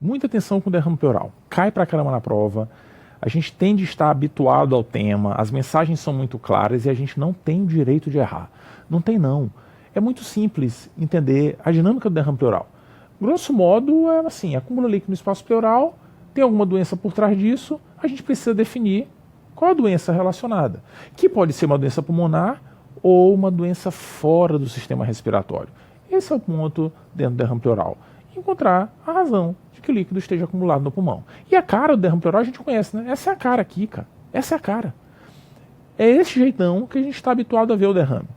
Muita atenção com o derrame pleural. Cai pra caramba na prova. A gente tende a estar habituado ao tema, as mensagens são muito claras e a gente não tem o direito de errar. Não tem não. É muito simples entender a dinâmica do derrame pleural. Grosso modo, é assim, acúmulo líquido no espaço pleural, tem alguma doença por trás disso, a gente precisa definir qual a doença relacionada, que pode ser uma doença pulmonar ou uma doença fora do sistema respiratório. Esse é o ponto dentro do derrame pleural. Encontrar a razão de que o líquido esteja acumulado no pulmão. E a cara do derrame pleural a gente conhece, né? Essa é a cara aqui, cara. Essa é a cara. É esse jeitão que a gente está habituado a ver o derrame.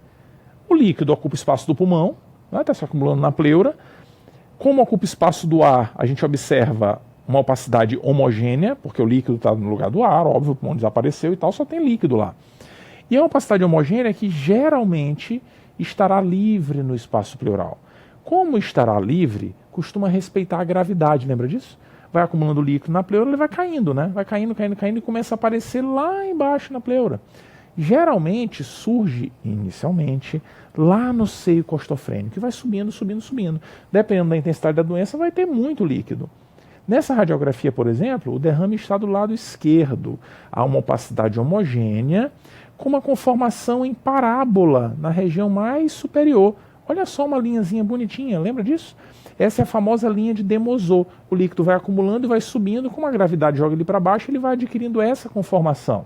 O líquido ocupa o espaço do pulmão, está se acumulando na pleura. Como ocupa o espaço do ar, a gente observa uma opacidade homogênea, porque o líquido está no lugar do ar, óbvio, o pulmão desapareceu e tal, só tem líquido lá. E a opacidade homogênea que geralmente estará livre no espaço pleural. Como estará livre, costuma respeitar a gravidade, lembra disso? Vai acumulando líquido na pleura, ele vai caindo, né? Vai caindo e começa a aparecer lá embaixo na pleura. Geralmente surge, inicialmente, lá no seio costofrênico, que vai subindo. Dependendo da intensidade da doença, vai ter muito líquido. Nessa radiografia, por exemplo, o derrame está do lado esquerdo. Há uma opacidade homogênea, com uma conformação em parábola na região mais superior. Olha só uma linhazinha bonitinha, lembra disso? Essa é a famosa linha de Demosot. O líquido vai acumulando e vai subindo, como a gravidade joga ele para baixo, ele vai adquirindo essa conformação.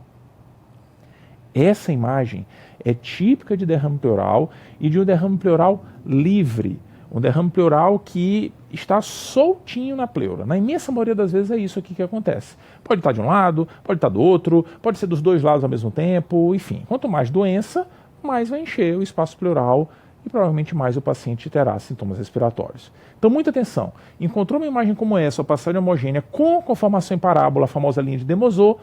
Essa imagem é típica de derrame pleural e de um derrame pleural livre. Um derrame pleural que está soltinho na pleura. Na imensa maioria das vezes é isso aqui que acontece. Pode estar de um lado, pode estar do outro, pode ser dos dois lados ao mesmo tempo, enfim. Quanto mais doença, mais vai encher o espaço pleural e provavelmente mais o paciente terá sintomas respiratórios. Então, muita atenção. Encontrou uma imagem como essa, opacidade homogênea, com conformação em parábola, a famosa linha de Demosot,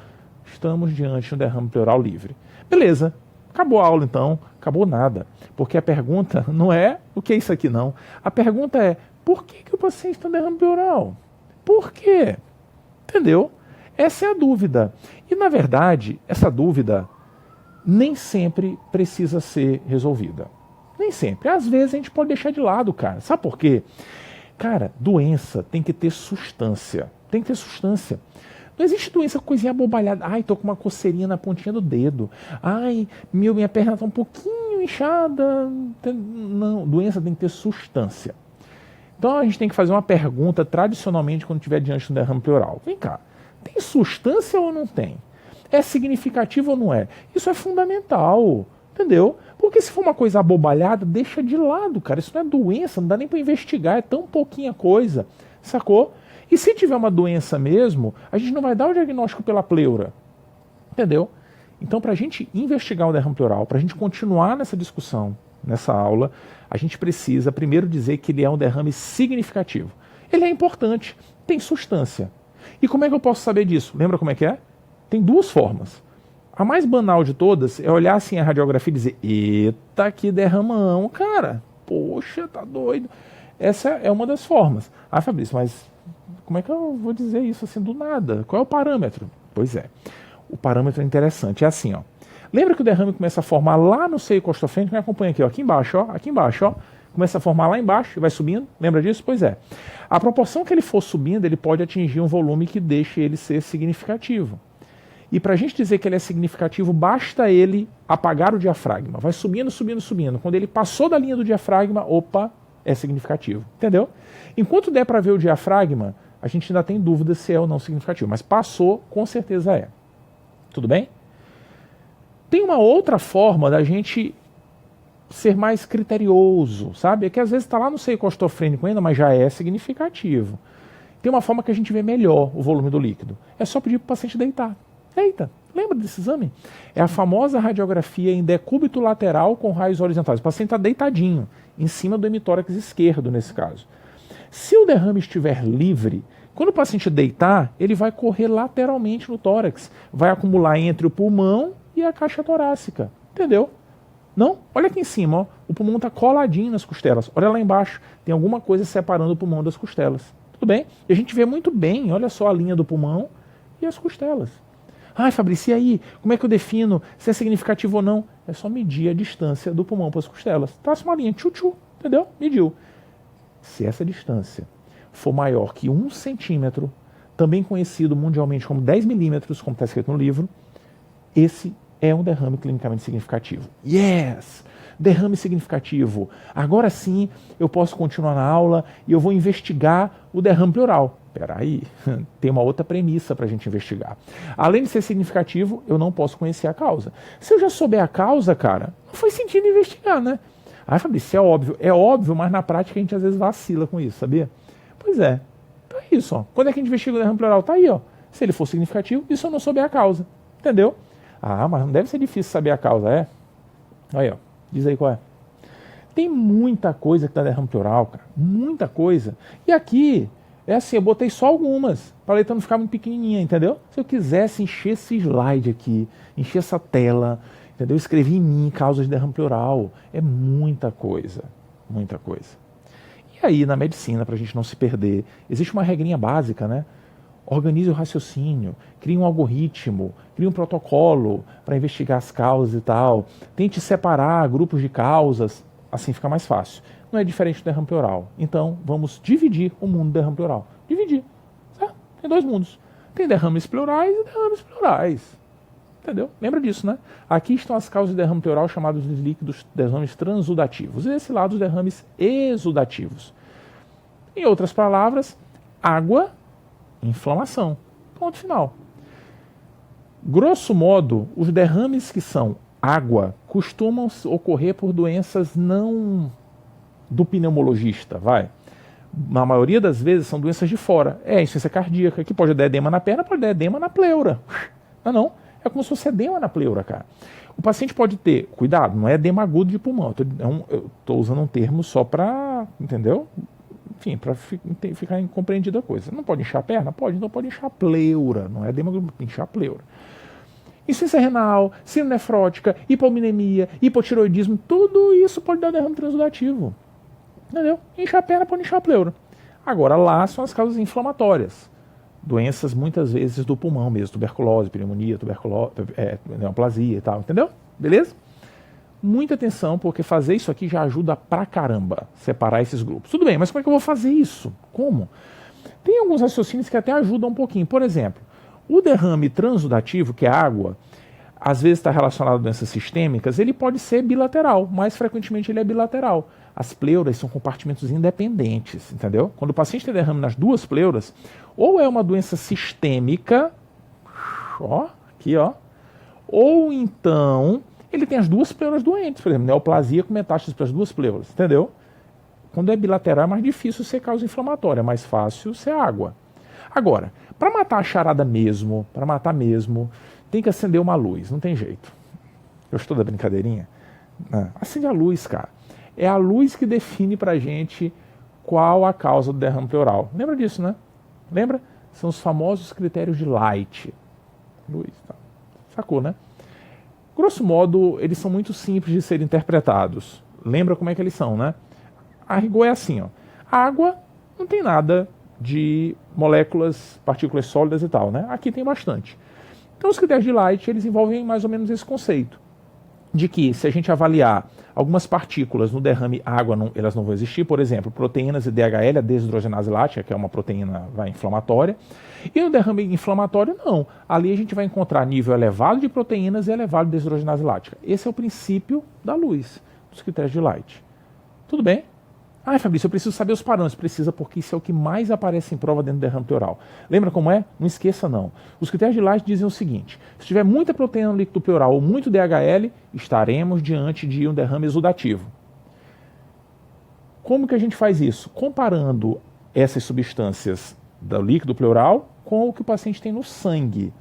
estamos diante de um derrame pleural livre. Beleza, acabou a aula então, acabou nada. Porque a pergunta não é o que é isso aqui não. A pergunta é, por que o paciente tem derrame pleural? Por quê? Entendeu? Essa é a dúvida. E na verdade, essa dúvida nem sempre precisa ser resolvida. Nem sempre. Às vezes a gente pode deixar de lado, cara. Sabe por quê? Cara, doença tem que ter substância. Tem que ter substância. Não existe doença coisinha abobalhada. Ai, tô com uma coceirinha na pontinha do dedo. Ai, minha perna tá um pouquinho inchada. Não, doença tem que ter substância. Então a gente tem que fazer uma pergunta tradicionalmente quando estiver diante de um derrame pleural. Vem cá, tem substância ou não tem? É significativo ou não é? Isso é fundamental, entendeu? Porque se for uma coisa abobalhada, deixa de lado, cara. Isso não é doença, não dá nem para investigar, é tão pouquinha coisa, sacou? E se tiver uma doença mesmo, a gente não vai dar o diagnóstico pela pleura, entendeu? Então, para a gente investigar o derrame pleural, para a gente continuar nessa discussão, nessa aula, a gente precisa primeiro dizer que ele é um derrame significativo. Ele é importante, tem substância. E como é que eu posso saber disso? Lembra como é que é? Tem duas formas. A mais banal de todas é olhar assim a radiografia e dizer, eita, que derramão, cara. Poxa, tá doido. Essa é uma das formas. Ah, Fabrício, mas como é que eu vou dizer isso assim do nada? Qual é o parâmetro? Pois é, o parâmetro é interessante. É assim, ó. Lembra que o derrame começa a formar lá no seio costofrênico? Me acompanha aqui, ó, aqui embaixo, ó. Começa a formar lá embaixo e vai subindo. Lembra disso? Pois é. A proporção que ele for subindo, ele pode atingir um volume que deixe ele ser significativo. E para a gente dizer que ele é significativo, basta ele apagar o diafragma. Vai subindo. Quando ele passou da linha do diafragma, opa, é significativo. Entendeu? Enquanto der para ver o diafragma, a gente ainda tem dúvida se é ou não significativo. Mas passou, com certeza é. Tudo bem? Tem uma outra forma da gente ser mais criterioso, sabe? É que às vezes está lá no seio costofrênico ainda, mas já é significativo. Tem uma forma que a gente vê melhor o volume do líquido. É só pedir para o paciente deitar. Deita. Lembra desse exame? É a famosa radiografia em decúbito lateral com raios horizontais. O paciente está deitadinho, em cima do hemitórax esquerdo, nesse caso. Se o derrame estiver livre, quando o paciente deitar, ele vai correr lateralmente no tórax. Vai acumular entre o pulmão e a caixa torácica. Entendeu? Não? Olha aqui em cima, ó. O pulmão está coladinho nas costelas. Olha lá embaixo, tem alguma coisa separando o pulmão das costelas. Tudo bem? E a gente vê muito bem, olha só a linha do pulmão e as costelas. Ai, Fabrício, e aí? Como é que eu defino se é significativo ou não? É só medir a distância do pulmão para as costelas. Traça uma linha, tchu-tchu, entendeu? Mediu. Se essa distância for maior que 1 centímetro, também conhecido mundialmente como 10 milímetros, como está escrito no livro, esse é um derrame clinicamente significativo. Yes! Derrame significativo. Agora sim eu posso continuar na aula e eu vou investigar o derrame pleural. Espera aí, tem uma outra premissa para a gente investigar. Além de ser significativo, eu não posso conhecer a causa. Se eu já souber a causa, cara, não faz sentido investigar, né? Aí, Fabrício, é óbvio, mas na prática a gente às vezes vacila com isso, sabia? Pois é, então é isso, ó. Quando é que a gente investiga o derrame pleural? Tá aí, ó. Se ele for significativo, e se eu não souber a causa, entendeu? Ah, mas não deve ser difícil saber a causa, é? Aí, ó, diz aí qual é. Tem muita coisa que dá derrame pleural, cara, muita coisa. E aqui, é assim, eu botei só algumas, para a letra não ficar muito pequenininha, entendeu? Se eu quisesse encher esse slide aqui, encher essa tela, entendeu? Eu escrevi em mim causas de derrame pleural. É muita coisa, muita coisa. E aí, na medicina, para a gente não se perder, existe uma regrinha básica, né? Organize o raciocínio, crie um algoritmo, crie um protocolo para investigar as causas e tal. Tente separar grupos de causas, assim fica mais fácil. Não é diferente do derrame pleural. Então, vamos dividir o mundo do derrame pleural. Dividir, certo? Tem 2 mundos. Tem derrames pleurais e derrames pleurais. Entendeu? Lembra disso, né? Aqui estão as causas de derrame pleural chamados de líquidos derrames transudativos. E desse lado, os derrames exudativos. Em outras palavras, água, inflamação. Ponto final. Grosso modo, os derrames que são água costumam ocorrer por doenças não do pneumologista, vai. Na maioria das vezes são doenças de fora. É insuficiência cardíaca, que pode dar edema na perna, pode dar edema na pleura. Não. É como se fosse edema na pleura, cara. O paciente pode ter, cuidado, não é edema agudo de pulmão. Eu estou usando um termo só para, entendeu? Enfim, para ficar compreendida a coisa. Não pode inchar a perna? Pode, então pode inchar a pleura. Não é edema agudo, inchar a pleura. Insuficiência renal, síndrome nefrótica, hipominemia, hipotiroidismo, tudo isso pode dar derrame transudativo. Entendeu? Inchar a perna pode inchar a pleura. Agora, lá são as causas inflamatórias. Doenças muitas vezes do pulmão mesmo, tuberculose, pneumonia, neoplasia e tal, entendeu? Beleza? Muita atenção, porque fazer isso aqui já ajuda pra caramba, separar esses grupos. Tudo bem, mas como é que eu vou fazer isso? Como? Tem alguns raciocínios que até ajudam um pouquinho. Por exemplo, o derrame transudativo, que é água, às vezes está relacionado a doenças sistêmicas, ele pode ser bilateral, mais frequentemente ele é bilateral. As pleuras são compartimentos independentes, entendeu? Quando o paciente tem derrame nas 2 pleuras, ou é uma doença sistêmica, ó, aqui ó, ou então ele tem as 2 pleuras doentes, por exemplo, neoplasia com metástase para as 2 pleuras, entendeu? Quando é bilateral é mais difícil ser causa inflamatória, é mais fácil ser água. Agora, para matar a charada mesmo, para matar mesmo, tem que acender uma luz, não tem jeito. Eu estou da brincadeirinha? Acende a luz, cara. É a luz que define pra gente qual a causa do derrame pleural. Lembra disso, né? Lembra? São os famosos critérios de Light. Luz, tá. Sacou, né? Grosso modo, eles são muito simples de serem interpretados. Lembra como é que eles são, né? A rigor é assim, ó. A água não tem nada de moléculas, partículas sólidas e tal, né? Aqui tem bastante. Então, os critérios de Light, eles envolvem mais ou menos esse conceito de que, se a gente avaliar algumas partículas no derrame água, elas não vão existir, por exemplo, proteínas e DHL, a desidrogenase lática, que é uma proteína inflamatória, e no derrame inflamatório, não. Ali a gente vai encontrar nível elevado de proteínas e elevado de desidrogenase lática. Esse é o princípio da luz, dos critérios de Light. Tudo bem? Ah, Fabrício, eu preciso saber os parâmetros. Precisa, porque isso é o que mais aparece em prova dentro do derrame pleural. Lembra como é? Não esqueça, não. Os critérios de Light dizem o seguinte: se tiver muita proteína no líquido pleural ou muito DHL, estaremos diante de um derrame exudativo. Como que a gente faz isso? Comparando essas substâncias do líquido pleural com o que o paciente tem no sangue.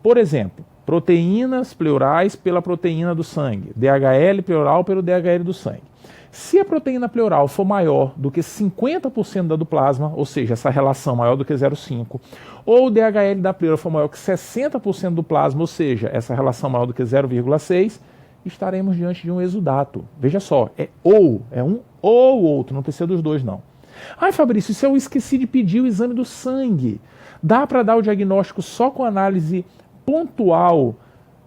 Por exemplo, proteínas pleurais pela proteína do sangue, DHL pleural pelo DHL do sangue. Se a proteína pleural for maior do que 50% da do plasma, ou seja, essa relação maior do que 0,5, ou o DHL da pleura for maior que 60% do plasma, ou seja, essa relação maior do que 0,6, estaremos diante de um exudato. Veja só, é um ou outro, não precisa dos dois não. Ai, Fabrício, se eu esqueci de pedir o exame do sangue, dá para dar o diagnóstico só com análise pontual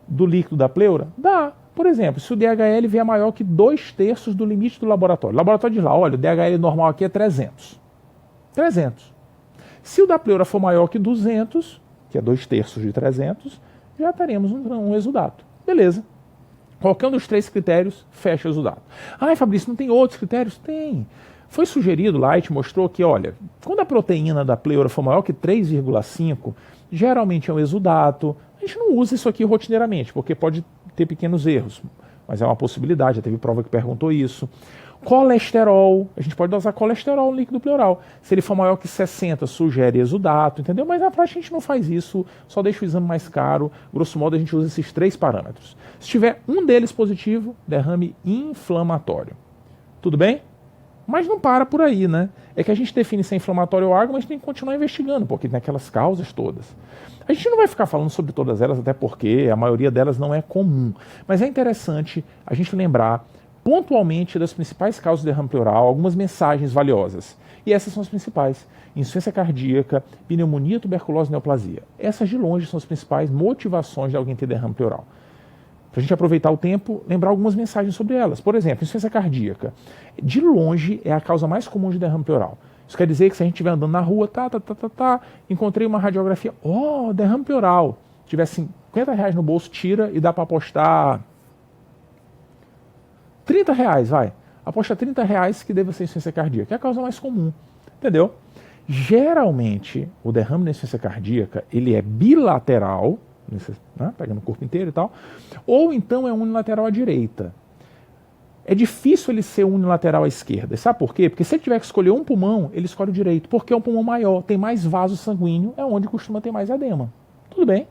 do líquido da pleura? Dá. Por exemplo, se o DHL vier maior que 2/3 do limite do laboratório. O laboratório diz lá, olha, o DHL normal aqui é 300. 300. Se o da pleura for maior que 200, que é 2/3 de 300, já teremos um exudato. Beleza. Qualquer um dos 3 critérios fecha o exudato. Ah, Fabrício, não tem outros critérios? Tem. Foi sugerido lá e te mostrou que, olha, quando a proteína da pleura for maior que 3,5, geralmente é um exudato. A gente não usa isso aqui rotineiramente, porque pode ter pequenos erros, mas é uma possibilidade, já teve prova que perguntou isso. Colesterol, a gente pode dosar colesterol no líquido pleural. Se ele for maior que 60, sugere exudato, entendeu? Mas na prática a gente não faz isso, só deixa o exame mais caro. Grosso modo a gente usa esses 3 parâmetros. Se tiver um deles positivo, derrame inflamatório. Tudo bem? Mas não para por aí, né? É que a gente define se é inflamatório ou água, mas tem que continuar investigando, porque tem aquelas causas todas. A gente não vai ficar falando sobre todas elas, até porque a maioria delas não é comum. Mas é interessante a gente lembrar pontualmente das principais causas de derrame pleural, algumas mensagens valiosas. E essas são as principais: insuficiência cardíaca, pneumonia, tuberculose e neoplasia. Essas de longe são as principais motivações de alguém ter derrame pleural. Para a gente aproveitar o tempo, lembrar algumas mensagens sobre elas. Por exemplo, insuficiência cardíaca. De longe é a causa mais comum de derrame pleural. Isso quer dizer que se a gente estiver andando na rua, encontrei uma radiografia, derrame pleural. Se tiver R$50 no bolso, tira e dá para apostar R$30, vai. Aposta R$30 que deva ser insuficiência cardíaca, que é a causa mais comum, entendeu? Geralmente, o derrame na insuficiência cardíaca, ele é bilateral, né, pegando o corpo inteiro e tal, ou então é unilateral à direita. É difícil ele ser unilateral à esquerda. Sabe por quê? Porque se ele tiver que escolher um pulmão, ele escolhe o direito, porque é um pulmão maior, tem mais vaso sanguíneo, é onde costuma ter mais edema. Tudo bem?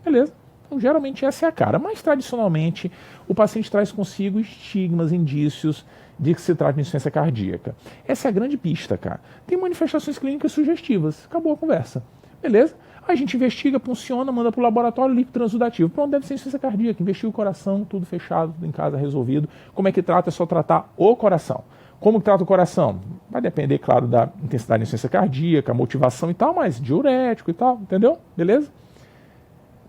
Beleza. Então, geralmente essa é a cara, mas tradicionalmente o paciente traz consigo estigmas, indícios de que se trata de insuficiência cardíaca. Essa é a grande pista, cara. Tem manifestações clínicas sugestivas. Acabou a conversa. Beleza? A gente investiga, funciona, manda para o laboratório, líquido transudativo. Pronto, deve ser insuficiência cardíaca. Investiga o coração, tudo fechado, tudo em casa, resolvido. Como é que trata? É só tratar o coração. Como que trata o coração? Vai depender, claro, da intensidade da insuficiência cardíaca, motivação e tal, mas diurético e tal, entendeu? Beleza?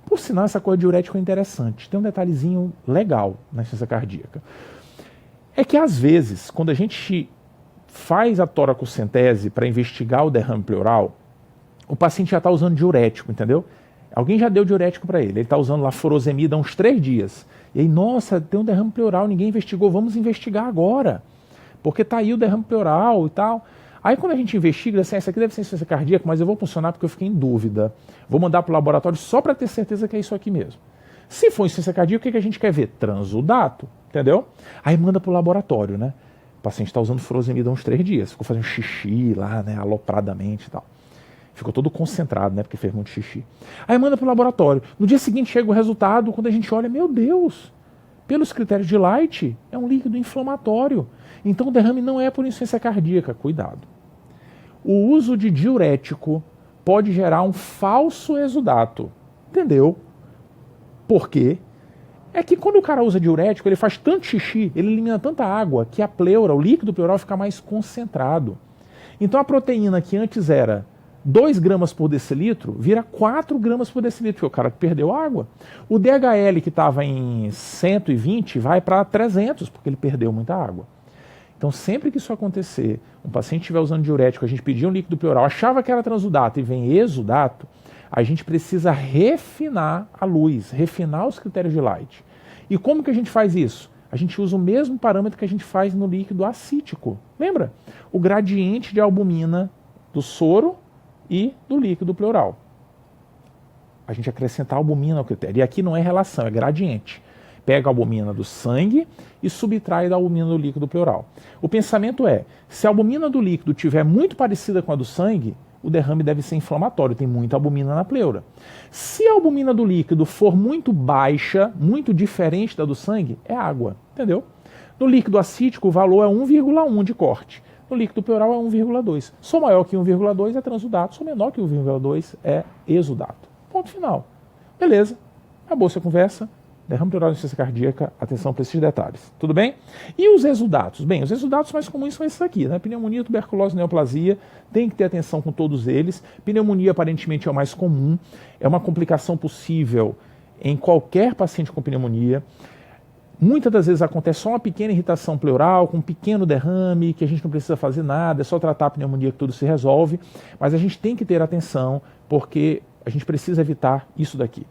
Por sinal, essa coisa de diurético é interessante. Tem um detalhezinho legal na insuficiência cardíaca. É que, às vezes, quando a gente faz a toracocentese para investigar o derrame pleural, o paciente já está usando diurético, entendeu? Alguém já deu diurético para ele está usando lá furosemida há uns 3 dias. E aí, nossa, tem um derrame pleural, ninguém investigou, vamos investigar agora. Porque tá aí o derrame pleural e tal. Aí quando a gente investiga, assim, essa aqui deve ser insuficiência cardíaca, mas eu vou funcionar porque eu fiquei em dúvida. Vou mandar para o laboratório só para ter certeza que é isso aqui mesmo. Se for insuficiência cardíaca, o que a gente quer ver? Transudato, entendeu? Aí manda para o laboratório, né? O paciente está usando furosemida há uns 3 dias, ficou fazendo xixi lá, né, alopradamente e tal. Ficou todo concentrado, né, porque fez muito xixi. Aí manda para o laboratório. No dia seguinte chega o resultado, quando a gente olha, meu Deus, pelos critérios de Light, é um líquido inflamatório. Então o derrame não é por insuficiência cardíaca, cuidado. O uso de diurético pode gerar um falso exudato, entendeu? Por quê? É que quando o cara usa diurético, ele faz tanto xixi, ele elimina tanta água, que a pleura, o líquido pleural fica mais concentrado. Então a proteína que antes era 2 gramas por decilitro, vira 4 gramas por decilitro, porque o cara perdeu água. O DHL que estava em 120 vai para 300, porque ele perdeu muita água. Então sempre que isso acontecer, um paciente estiver usando diurético, a gente pedir um líquido pleural, achava que era transudato e vem exudato, a gente precisa refinar a luz, refinar os critérios de Light. E como que a gente faz isso? A gente usa o mesmo parâmetro que a gente faz no líquido acítico. Lembra? O gradiente de albumina do soro e do líquido pleural. A gente acrescentar albumina ao critério. E aqui não é relação, é gradiente. Pega a albumina do sangue e subtrai da albumina do líquido pleural. O pensamento é, se a albumina do líquido estiver muito parecida com a do sangue, o derrame deve ser inflamatório, tem muita albumina na pleura. Se a albumina do líquido for muito baixa, muito diferente da do sangue, é água, entendeu? No líquido acítico, o valor é 1,1 de corte. No líquido pleural é 1,2. Sou maior que 1,2 é transudato, sou menor que 1,2 é exudato. Ponto final. Beleza, acabou essa conversa. Derrame pleural de insuficiência cardíaca, atenção para esses detalhes. Tudo bem? E os exudatos? Bem, os exudatos mais comuns são esses aqui, né? Pneumonia, tuberculose e neoplasia. Tem que ter atenção com todos eles. Pneumonia aparentemente é o mais comum. É uma complicação possível em qualquer paciente com pneumonia. Muitas das vezes acontece só uma pequena irritação pleural, com um pequeno derrame, que a gente não precisa fazer nada, é só tratar a pneumonia que tudo se resolve, mas a gente tem que ter atenção, porque a gente precisa evitar isso daqui.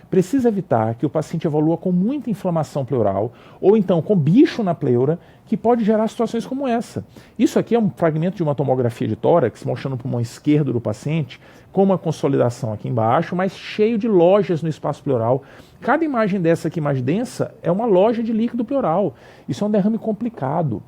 Precisa evitar que o paciente evolua com muita inflamação pleural, ou então com bicho na pleura, que pode gerar situações como essa. Isso aqui é um fragmento de uma tomografia de tórax, mostrando o pulmão esquerdo do paciente, com uma consolidação aqui embaixo, mas cheio de lojas no espaço pleural. Cada imagem dessa aqui mais densa é uma loja de líquido pleural. Isso é um derrame complicado.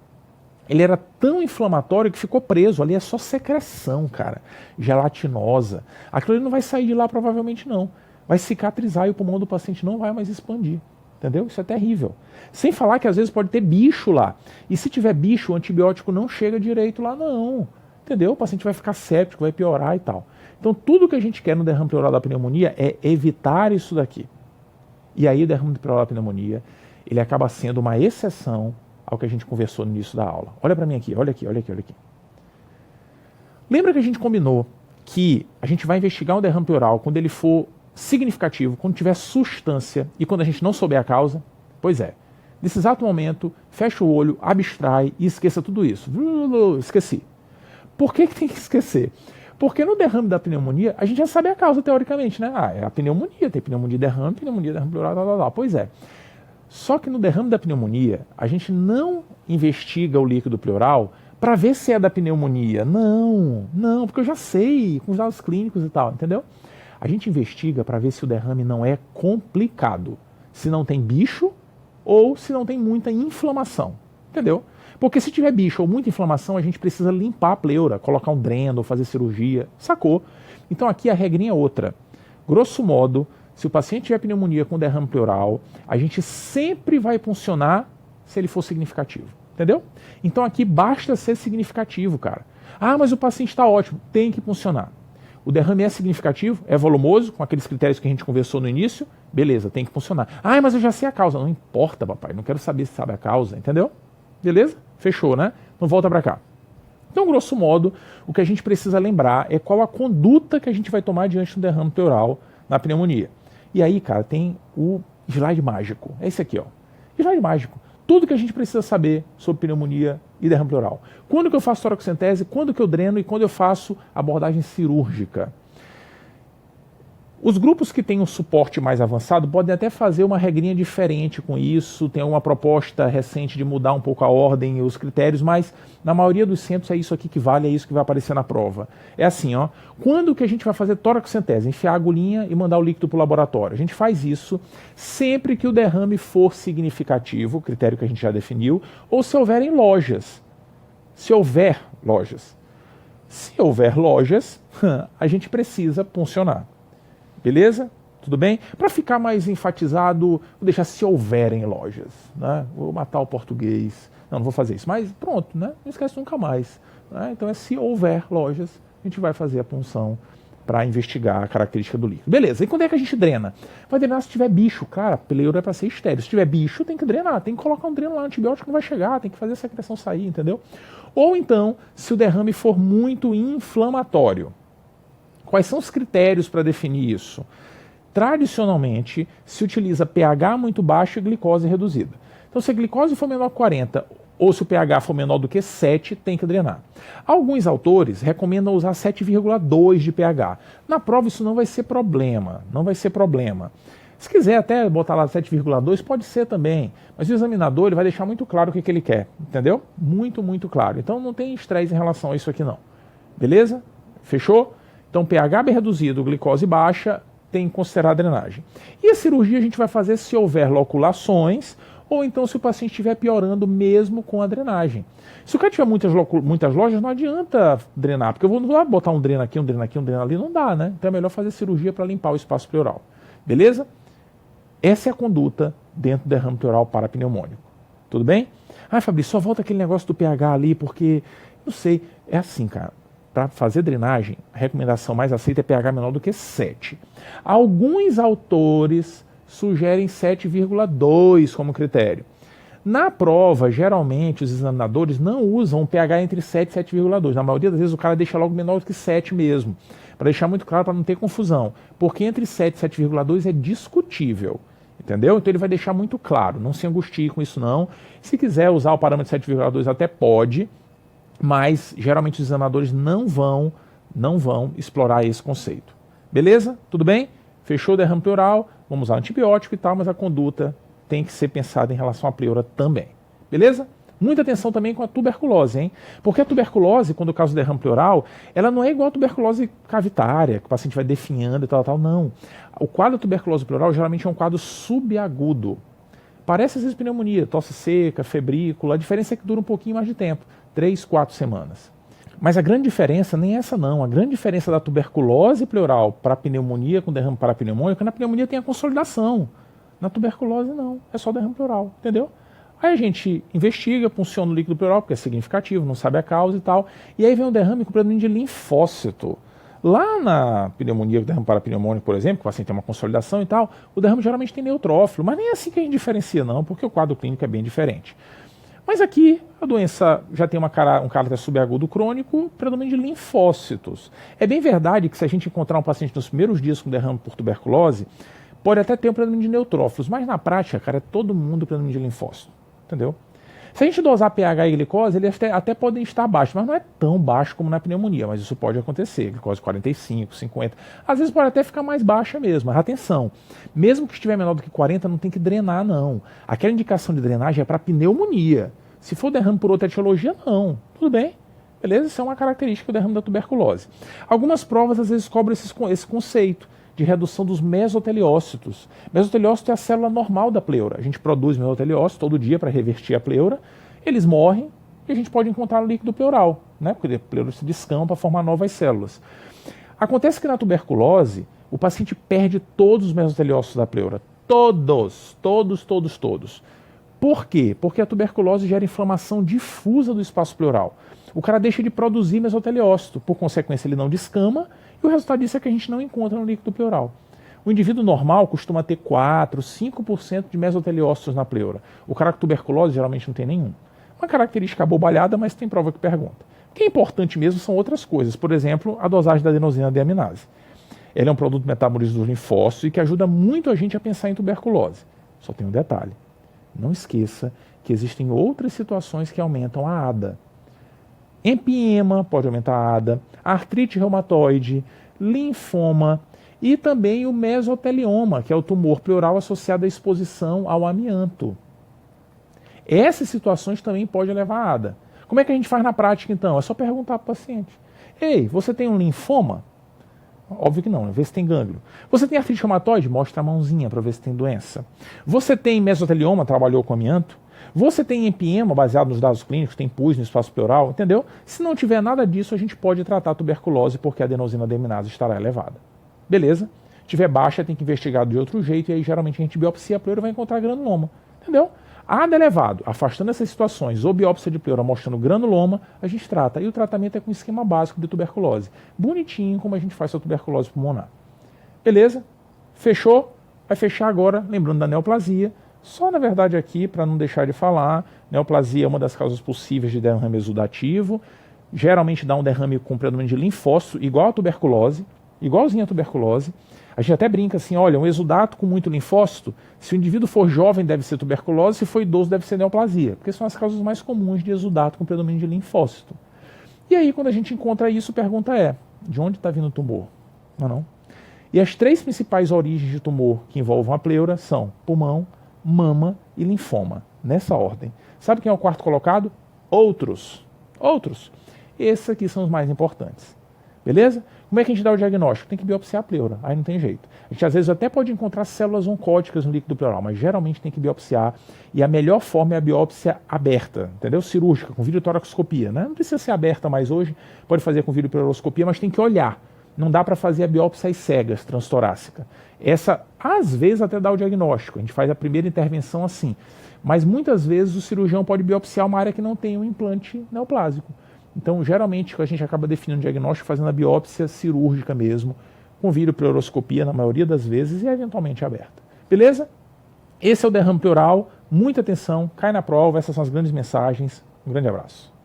Ele era tão inflamatório que ficou preso. Ali é só secreção, cara, gelatinosa. Aquilo ali não vai sair de lá provavelmente não. Vai cicatrizar e o pulmão do paciente não vai mais expandir. Entendeu? Isso é terrível. Sem falar que às vezes pode ter bicho lá. E se tiver bicho, o antibiótico não chega direito lá não. Entendeu? O paciente vai ficar séptico, vai piorar e tal. Então tudo que a gente quer no derrame pleural da pneumonia é evitar isso daqui. E aí o derrame pleural da pneumonia, ele acaba sendo uma exceção ao que a gente conversou no início da aula. Olha para mim aqui, olha aqui, olha aqui, olha aqui. Lembra que a gente combinou que a gente vai investigar um derrame pleural quando ele for significativo, quando tiver substância e quando a gente não souber a causa? Pois é. Nesse exato momento, fecha o olho, abstrai e esqueça tudo isso. Esqueci. Por que tem que esquecer? Porque no derrame da pneumonia, a gente já sabe a causa teoricamente, né? É a pneumonia, tem pneumonia de derrame pleural, tal. Pois é. Só que no derrame da pneumonia, a gente não investiga o líquido pleural para ver se é da pneumonia. Não, porque eu já sei, com os dados clínicos e tal, entendeu? A gente investiga para ver se o derrame não é complicado, se não tem bicho ou se não tem muita inflamação, entendeu? Porque se tiver bicho ou muita inflamação, a gente precisa limpar a pleura, colocar um dreno ou fazer cirurgia, sacou? Então aqui a regrinha é outra. Grosso modo, se o paciente tiver pneumonia com derrame pleural, a gente sempre vai funcionar se ele for significativo, entendeu? Então aqui basta ser significativo, cara. Ah, mas o paciente está ótimo, tem que funcionar. O derrame é significativo, é volumoso, com aqueles critérios que a gente conversou no início, beleza, tem que funcionar. Ah, mas eu já sei a causa. Não importa, papai, não quero saber se sabe a causa, entendeu? Beleza? Fechou, né? Então volta para cá. Então, grosso modo, o que a gente precisa lembrar é qual a conduta que a gente vai tomar diante do derrame pleural na pneumonia. E aí, cara, tem o slide mágico. É esse aqui, ó. Slide mágico. Tudo que a gente precisa saber sobre pneumonia e derrame pleural. Quando que eu faço toracocentese, quando que eu dreno e quando eu faço abordagem cirúrgica. Os grupos que têm um suporte mais avançado podem até fazer uma regrinha diferente com isso, tem uma proposta recente de mudar um pouco a ordem e os critérios, mas na maioria dos centros é isso aqui que vale, é isso que vai aparecer na prova. É assim, ó, quando que a gente vai fazer toracocentese? Enfiar a agulhinha e mandar o líquido para o laboratório. A gente faz isso sempre que o derrame for significativo, critério que a gente já definiu, ou se houverem lojas. Se houver lojas. Se houver lojas, a gente precisa puncionar. Beleza? Tudo bem? Para ficar mais enfatizado, vou deixar se houverem lojas. Né? Vou matar o português. Não vou fazer isso. Mas pronto, né? Não esquece nunca mais. Né? Então é se houver lojas, a gente vai fazer a punção para investigar a característica do líquido. Beleza, e quando é que a gente drena? Vai drenar se tiver bicho. Cara, a pleura é para ser estéril. Se tiver bicho, tem que drenar. Tem que colocar um dreno lá, antibiótico não vai chegar. Tem que fazer a secreção sair, entendeu? Ou então, se o derrame for muito inflamatório. Quais são os critérios para definir isso? Tradicionalmente, se utiliza pH muito baixo e glicose reduzida. Então, se a glicose for menor que 40 ou se o pH for menor do que 7, tem que drenar. Alguns autores recomendam usar 7,2 de pH. Na prova isso não vai ser problema, não vai ser problema. Se quiser até botar lá 7,2, pode ser também. Mas o examinador ele vai deixar muito claro o que ele quer, entendeu? Muito, muito claro. Então não tem estresse em relação a isso aqui não. Beleza? Fechou? Então, pH bem reduzido, glicose baixa, tem que considerar a drenagem. E a cirurgia a gente vai fazer se houver loculações, ou então se o paciente estiver piorando mesmo com a drenagem. Se o cara tiver muitas lojas, não adianta drenar, porque eu vou lá botar um dreno aqui, um dreno aqui, um dreno ali, não dá, né? Então é melhor fazer cirurgia para limpar o espaço pleural. Beleza? Essa é a conduta dentro do derrame pleural parapneumônico. Tudo bem? Ah, Fabrício, só volta aquele negócio do pH ali, porque, não sei, é assim, cara. Para fazer drenagem, a recomendação mais aceita é pH menor do que 7. Alguns autores sugerem 7,2 como critério. Na prova, geralmente, os examinadores não usam um pH entre 7 e 7,2. Na maioria das vezes o cara deixa logo menor do que 7 mesmo. Para deixar muito claro, para não ter confusão. Porque entre 7 e 7,2 é discutível. entendeu? Então ele vai deixar muito claro, não se angustie com isso não. Se quiser usar o parâmetro 7,2 até pode, mas geralmente os examinadores não vão explorar esse conceito. Beleza? Tudo bem? Fechou o derrame pleural, vamos usar antibiótico e tal, mas a conduta tem que ser pensada em relação à pleura também. Beleza? Muita atenção também com a tuberculose, hein? Porque a tuberculose, quando causa derrame pleural, ela não é igual a tuberculose cavitária, que o paciente vai definhando e tal, não. O quadro da tuberculose pleural geralmente é um quadro subagudo. Parece às vezes pneumonia, tosse seca, febrícula, a diferença é que dura um pouquinho mais de tempo, 3, 4 semanas. Mas a grande diferença nem é essa não, a grande diferença da tuberculose pleural para a pneumonia com derrame parapneumônico é que na pneumonia tem a consolidação, na tuberculose não, é só derrame pleural, entendeu? Aí a gente investiga, funciona o líquido pleural, porque é significativo, não sabe a causa e tal, e aí vem um derrame com predomínio de linfócito. Lá na pneumonia, o derrame parapneumônico, por exemplo, que o paciente tem uma consolidação e tal, o derrame geralmente tem neutrófilo, mas nem é assim que a gente diferencia não, porque o quadro clínico é bem diferente. Mas aqui a doença já tem um caráter subagudo crônico, predomínio de linfócitos. É bem verdade que se a gente encontrar um paciente nos primeiros dias com derrame por tuberculose, pode até ter um predomínio de neutrófilos, mas na prática, cara, é todo mundo predomínio de linfócito. Entendeu? Se a gente dosar pH e glicose, eles até podem estar baixos, mas não é tão baixo como na pneumonia, mas isso pode acontecer, glicose 45, 50, às vezes pode até ficar mais baixa mesmo, mas atenção, mesmo que estiver menor do que 40, não tem que drenar não, aquela indicação de drenagem é para pneumonia, se for derrame por outra etiologia, não, tudo bem, beleza? Isso é uma característica do derrame da tuberculose. Algumas provas às vezes cobram esse conceito de redução dos mesoteliócitos. Mesoteliócito é a célula normal da pleura. A gente produz mesoteliócitos todo dia para revertir a pleura, eles morrem e a gente pode encontrar no líquido pleural, né? Porque a pleura se descama para formar novas células. Acontece que na tuberculose, o paciente perde todos os mesoteliócitos da pleura. Todos. Por quê? Porque a tuberculose gera inflamação difusa do espaço pleural. O cara deixa de produzir mesoteliócito, por consequência ele não descama, e o resultado disso é que a gente não encontra no líquido pleural. O indivíduo normal costuma ter 4, 5% de mesoteliócitos na pleura. O cara com tuberculose geralmente não tem nenhum. Uma característica abobalhada, mas tem prova que pergunta. O que é importante mesmo são outras coisas. Por exemplo, a dosagem da adenosina deaminase. Ela é um produto metabolizado dos linfócitos e que ajuda muito a gente a pensar em tuberculose. Só tem um detalhe. Não esqueça que existem outras situações que aumentam a ADA. Empiema pode aumentar a ADA, artrite reumatoide, linfoma e também o mesotelioma, que é o tumor pleural associado à exposição ao amianto. Essas situações também podem levar a ADA. Como é que a gente faz na prática então? É só perguntar para o paciente. Ei, você tem um linfoma? Óbvio que não, vê se tem gânglio. Você tem artrite reumatoide? Mostra a mãozinha para ver se tem doença. Você tem mesotelioma, trabalhou com amianto? Você tem empiema, baseado nos dados clínicos, tem pus no espaço pleural, entendeu? Se não tiver nada disso, a gente pode tratar a tuberculose porque a adenosina deaminase estará elevada. Beleza? Se tiver baixa, tem que investigar de outro jeito e aí geralmente a gente biopsia a pleura e vai encontrar granuloma. Entendeu? ADA elevado, afastando essas situações, ou biópsia de pleura mostrando granuloma, a gente trata. E o tratamento é com esquema básico de tuberculose. Bonitinho como a gente faz a tuberculose pulmonar. Beleza? Fechou? Vai fechar agora, lembrando da neoplasia. Só, na verdade, aqui, para não deixar de falar, neoplasia é uma das causas possíveis de derrame exudativo. Geralmente dá um derrame com predomínio de linfócito, igual a tuberculose, igualzinho a tuberculose. A gente até brinca assim, olha, um exudato com muito linfócito, se o indivíduo for jovem deve ser tuberculose, se for idoso deve ser neoplasia, porque são as causas mais comuns de exudato com predomínio de linfócito. E aí, quando a gente encontra isso, a pergunta é, de onde está vindo o tumor? Não. E as 3 principais origens de tumor que envolvam a pleura são pulmão, mama e linfoma, nessa ordem. Sabe quem é o quarto colocado? Outros. Esses aqui são os mais importantes. Beleza? Como é que a gente dá o diagnóstico? Tem que biopsiar a pleura, aí não tem jeito. A gente às vezes até pode encontrar células oncóticas no líquido pleural, mas geralmente tem que biopsiar, e a melhor forma é a biópsia aberta, entendeu? Cirúrgica, com videotoracoscopia, né? Não precisa ser aberta mais hoje, pode fazer com videopleuroscopia, mas tem que olhar. Não dá para fazer a biópsia às cegas, transtorácica. Essa, às vezes, até dá o diagnóstico. A gente faz a primeira intervenção assim. Mas, muitas vezes, o cirurgião pode biopsiar uma área que não tem um implante neoplásico. Então, geralmente, a gente acaba definindo o diagnóstico fazendo a biópsia cirúrgica mesmo, com videopleuroscopia, na maioria das vezes, e eventualmente aberta. Beleza? Esse é o derrame pleural. Muita atenção, cai na prova. Essas são as grandes mensagens. Um grande abraço.